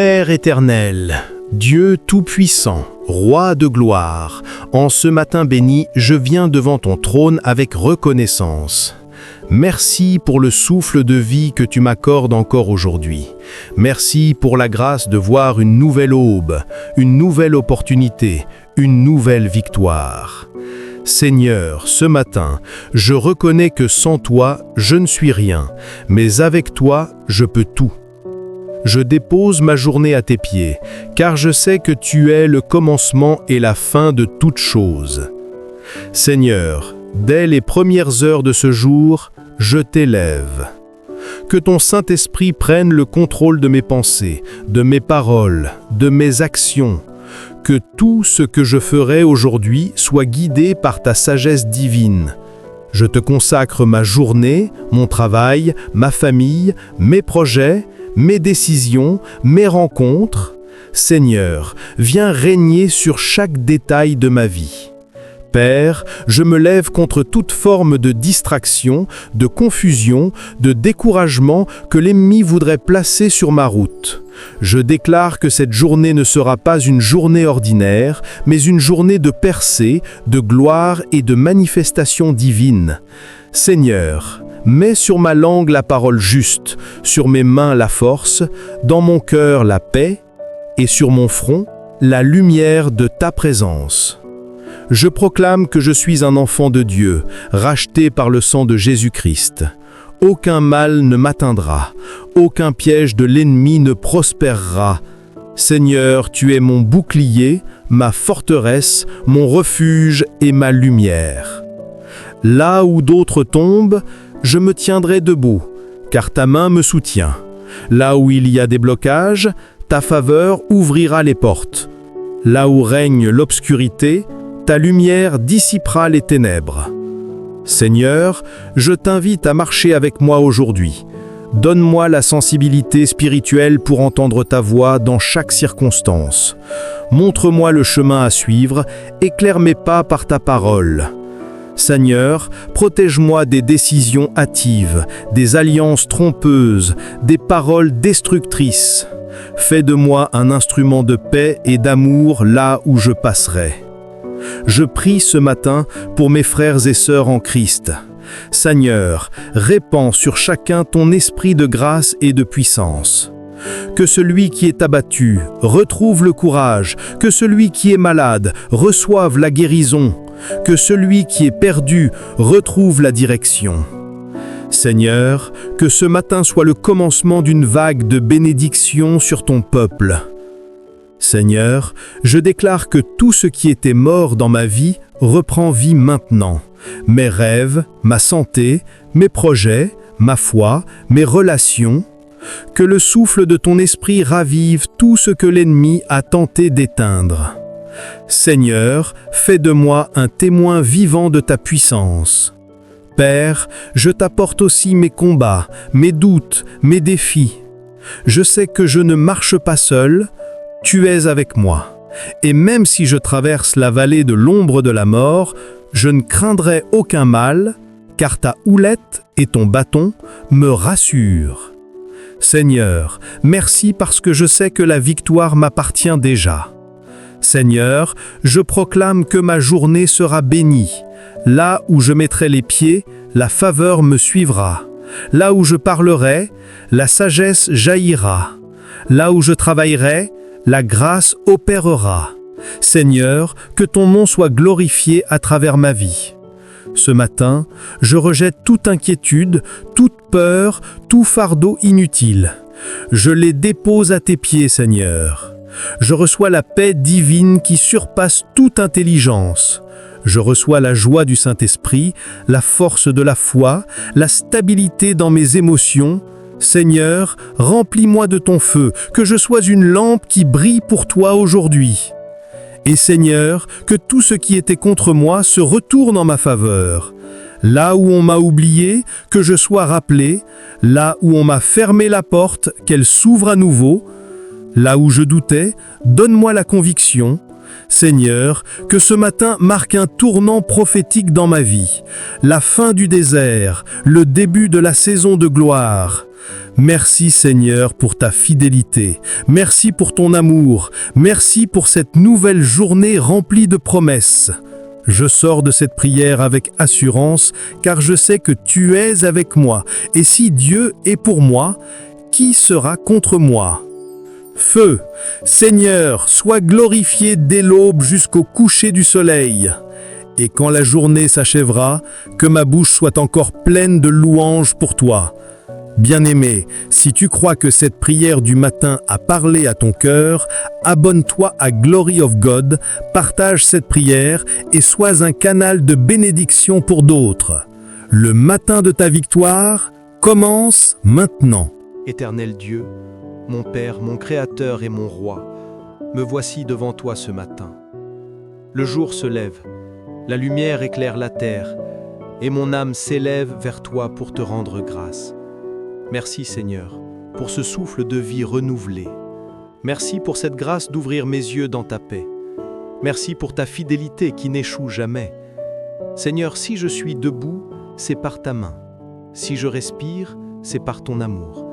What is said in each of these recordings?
Père éternel, Dieu Tout-Puissant, Roi de gloire, en ce matin béni, je viens devant ton trône avec reconnaissance. Merci pour le souffle de vie que tu m'accordes encore aujourd'hui. Merci pour la grâce de voir une nouvelle aube, une nouvelle opportunité, une nouvelle victoire. Seigneur, ce matin, je reconnais que sans toi, je ne suis rien, mais avec toi, je peux tout. Je dépose ma journée à tes pieds, car je sais que tu es le commencement et la fin de toutes choses. Seigneur, dès les premières heures de ce jour, je t'élève. Que ton Saint-Esprit prenne le contrôle de mes pensées, de mes paroles, de mes actions. Que tout ce que je ferai aujourd'hui soit guidé par ta sagesse divine. Je te consacre ma journée, mon travail, ma famille, mes projets, mes décisions, mes rencontres. Seigneur, viens régner sur chaque détail de ma vie. Père, je me lève contre toute forme de distraction, de confusion, de découragement que l'ennemi voudrait placer sur ma route. Je déclare que cette journée ne sera pas une journée ordinaire, mais une journée de percée, de gloire et de manifestation divine. Seigneur, mets sur ma langue la parole juste, sur mes mains la force, dans mon cœur la paix, et sur mon front la lumière de ta présence. Je proclame que je suis un enfant de Dieu, racheté par le sang de Jésus-Christ. Aucun mal ne m'atteindra, aucun piège de l'ennemi ne prospérera. Seigneur, tu es mon bouclier, ma forteresse, mon refuge et ma lumière. Là où d'autres tombent, je me tiendrai debout, car ta main me soutient. Là où il y a des blocages, ta faveur ouvrira les portes. Là où règne l'obscurité, ta lumière dissipera les ténèbres. Seigneur, je t'invite à marcher avec moi aujourd'hui. Donne-moi la sensibilité spirituelle pour entendre ta voix dans chaque circonstance. Montre-moi le chemin à suivre, éclaire mes pas par ta parole. Seigneur, protège-moi des décisions hâtives, des alliances trompeuses, des paroles destructrices. Fais de moi un instrument de paix et d'amour là où je passerai. Je prie ce matin pour mes frères et sœurs en Christ. Seigneur, répands sur chacun ton esprit de grâce et de puissance. Que celui qui est abattu retrouve le courage, que celui qui est malade reçoive la guérison, que celui qui est perdu retrouve la direction. Seigneur, que ce matin soit le commencement d'une vague de bénédictions sur ton peuple. Seigneur, je déclare que tout ce qui était mort dans ma vie reprend vie maintenant. Mes rêves, ma santé, mes projets, ma foi, mes relations. Que le souffle de ton esprit ravive tout ce que l'ennemi a tenté d'éteindre. Seigneur, fais de moi un témoin vivant de ta puissance. Père, je t'apporte aussi mes combats, mes doutes, mes défis. Je sais que je ne marche pas seul, tu es avec moi. Et même si je traverse la vallée de l'ombre de la mort, je ne craindrai aucun mal, car ta houlette et ton bâton me rassurent. Seigneur, merci parce que je sais que la victoire m'appartient déjà. Seigneur, je proclame que ma journée sera bénie. Là où je mettrai les pieds, la faveur me suivra. Là où je parlerai, la sagesse jaillira. Là où je travaillerai, la grâce opérera. Seigneur, que ton nom soit glorifié à travers ma vie. Ce matin, je rejette toute inquiétude, toute peur, tout fardeau inutile. Je les dépose à tes pieds, Seigneur. Je reçois la paix divine qui surpasse toute intelligence. Je reçois la joie du Saint-Esprit, la force de la foi, la stabilité dans mes émotions. Seigneur, remplis-moi de ton feu, que je sois une lampe qui brille pour toi aujourd'hui. Et Seigneur, que tout ce qui était contre moi se retourne en ma faveur. Là où on m'a oublié, que je sois rappelé. Là où on m'a fermé la porte, qu'elle s'ouvre à nouveau. Là où je doutais, donne-moi la conviction. Seigneur, que ce matin marque un tournant prophétique dans ma vie, la fin du désert, le début de la saison de gloire. Merci Seigneur pour ta fidélité, merci pour ton amour, merci pour cette nouvelle journée remplie de promesses. Je sors de cette prière avec assurance, car je sais que tu es avec moi, et si Dieu est pour moi, qui sera contre moi? Feu, Seigneur, sois glorifié dès l'aube jusqu'au coucher du soleil. Et quand la journée s'achèvera, que ma bouche soit encore pleine de louanges pour toi. Bien-aimé, si tu crois que cette prière du matin a parlé à ton cœur, abonne-toi à Glory of God, partage cette prière et sois un canal de bénédiction pour d'autres. Le matin de ta victoire commence maintenant. Éternel Dieu, mon Père, mon Créateur et mon Roi, me voici devant toi ce matin. Le jour se lève, la lumière éclaire la terre, et mon âme s'élève vers toi pour te rendre grâce. Merci Seigneur, pour ce souffle de vie renouvelé. Merci pour cette grâce d'ouvrir mes yeux dans ta paix. Merci pour ta fidélité qui n'échoue jamais. Seigneur, si je suis debout, c'est par ta main. Si je respire, c'est par ton amour.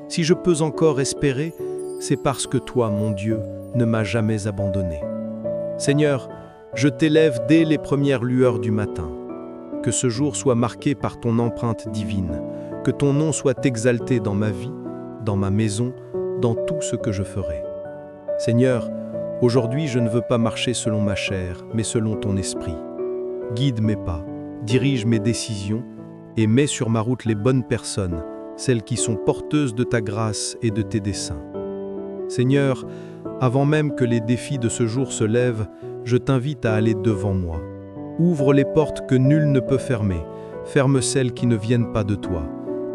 Si je peux encore espérer, c'est parce que toi, mon Dieu, ne m'as jamais abandonné. Seigneur, je t'élève dès les premières lueurs du matin. Que ce jour soit marqué par ton empreinte divine. Que ton nom soit exalté dans ma vie, dans ma maison, dans tout ce que je ferai. Seigneur, aujourd'hui je ne veux pas marcher selon ma chair, mais selon ton esprit. Guide mes pas, dirige mes décisions et mets sur ma route les bonnes personnes, celles qui sont porteuses de ta grâce et de tes desseins. Seigneur, avant même que les défis de ce jour se lèvent, je t'invite à aller devant moi. Ouvre les portes que nul ne peut fermer, ferme celles qui ne viennent pas de toi.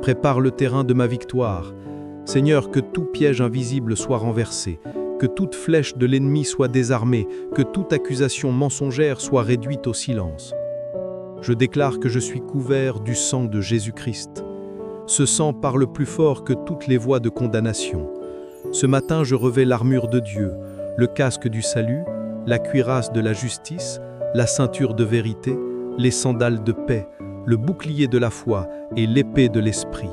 Prépare le terrain de ma victoire. Seigneur, que tout piège invisible soit renversé, que toute flèche de l'ennemi soit désarmée, que toute accusation mensongère soit réduite au silence. Je déclare que je suis couvert du sang de Jésus-Christ. Ce sang parle plus fort que toutes les voix de condamnation. Ce matin, je revais l'armure de Dieu, le casque du salut, la cuirasse de la justice, la ceinture de vérité, les sandales de paix, le bouclier de la foi et l'épée de l'esprit.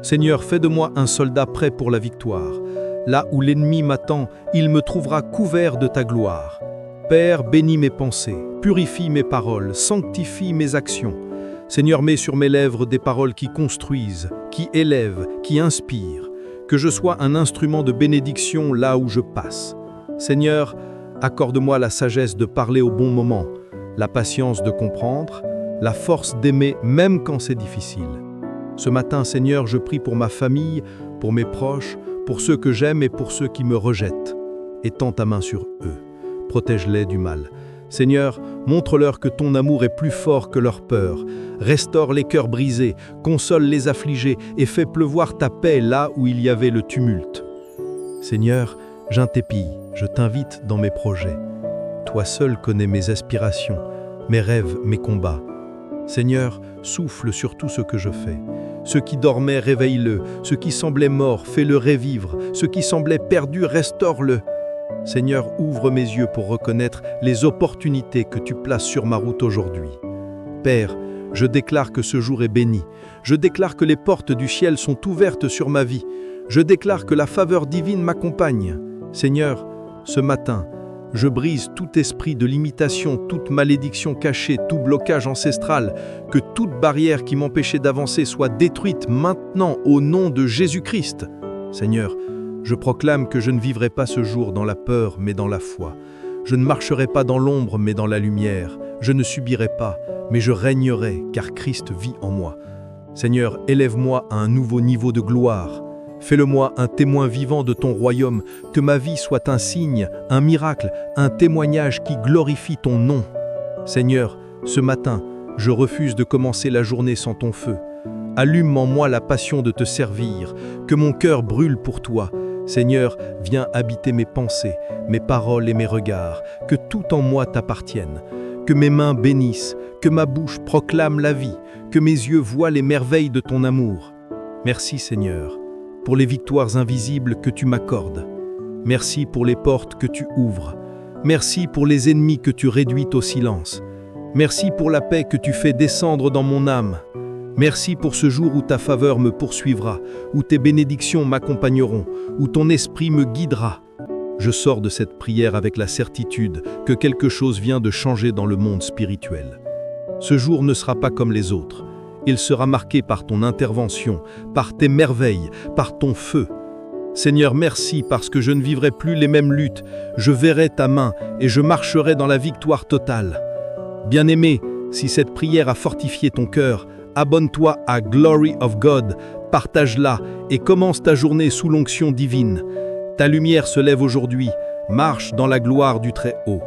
Seigneur, fais de moi un soldat prêt pour la victoire. Là où l'ennemi m'attend, il me trouvera couvert de ta gloire. Père, bénis mes pensées, purifie mes paroles, sanctifie mes actions. Seigneur, mets sur mes lèvres des paroles qui construisent, qui élèvent, qui inspirent. Que je sois un instrument de bénédiction là où je passe. Seigneur, accorde-moi la sagesse de parler au bon moment, la patience de comprendre, la force d'aimer même quand c'est difficile. Ce matin, Seigneur, je prie pour ma famille, pour mes proches, pour ceux que j'aime et pour ceux qui me rejettent. Étends ta main sur eux, protège-les du mal. Seigneur, montre-leur que ton amour est plus fort que leur peur. Restaure les cœurs brisés, console les affligés et fais pleuvoir ta paix là où il y avait le tumulte. Seigneur, j'intépille, je t'invite dans mes projets. Toi seul connais mes aspirations, mes rêves, mes combats. Seigneur, souffle sur tout ce que je fais. Ceux qui dormaient, réveille-le. Ceux qui semblaient morts, fais-le revivre. Ceux qui semblaient perdus, restaure-le. Seigneur, ouvre mes yeux pour reconnaître les opportunités que tu places sur ma route aujourd'hui. Père, je déclare que ce jour est béni. Je déclare que les portes du ciel sont ouvertes sur ma vie. Je déclare que la faveur divine m'accompagne. Seigneur, ce matin, je brise tout esprit de limitation, toute malédiction cachée, tout blocage ancestral, que toute barrière qui m'empêchait d'avancer soit détruite maintenant au nom de Jésus-Christ. Seigneur, je proclame que je ne vivrai pas ce jour dans la peur, mais dans la foi. Je ne marcherai pas dans l'ombre, mais dans la lumière. Je ne subirai pas, mais je régnerai, car Christ vit en moi. Seigneur, élève-moi à un nouveau niveau de gloire. Fais-le-moi un témoin vivant de ton royaume, que ma vie soit un signe, un miracle, un témoignage qui glorifie ton nom. Seigneur, ce matin, je refuse de commencer la journée sans ton feu. Allume en moi la passion de te servir, que mon cœur brûle pour toi. Seigneur, viens habiter mes pensées, mes paroles et mes regards, que tout en moi t'appartienne. Que mes mains bénissent, que ma bouche proclame la vie, que mes yeux voient les merveilles de ton amour. Merci Seigneur, pour les victoires invisibles que tu m'accordes. Merci pour les portes que tu ouvres. Merci pour les ennemis que tu réduis au silence. Merci pour la paix que tu fais descendre dans mon âme. Merci pour ce jour où ta faveur me poursuivra, où tes bénédictions m'accompagneront, où ton esprit me guidera. Je sors de cette prière avec la certitude que quelque chose vient de changer dans le monde spirituel. Ce jour ne sera pas comme les autres. Il sera marqué par ton intervention, par tes merveilles, par ton feu. Seigneur, merci parce que je ne vivrai plus les mêmes luttes. Je verrai ta main et je marcherai dans la victoire totale. Bien-aimé, si cette prière a fortifié ton cœur, abonne-toi à Glory of God, partage-la et commence ta journée sous l'onction divine. Ta lumière se lève aujourd'hui, marche dans la gloire du Très-Haut.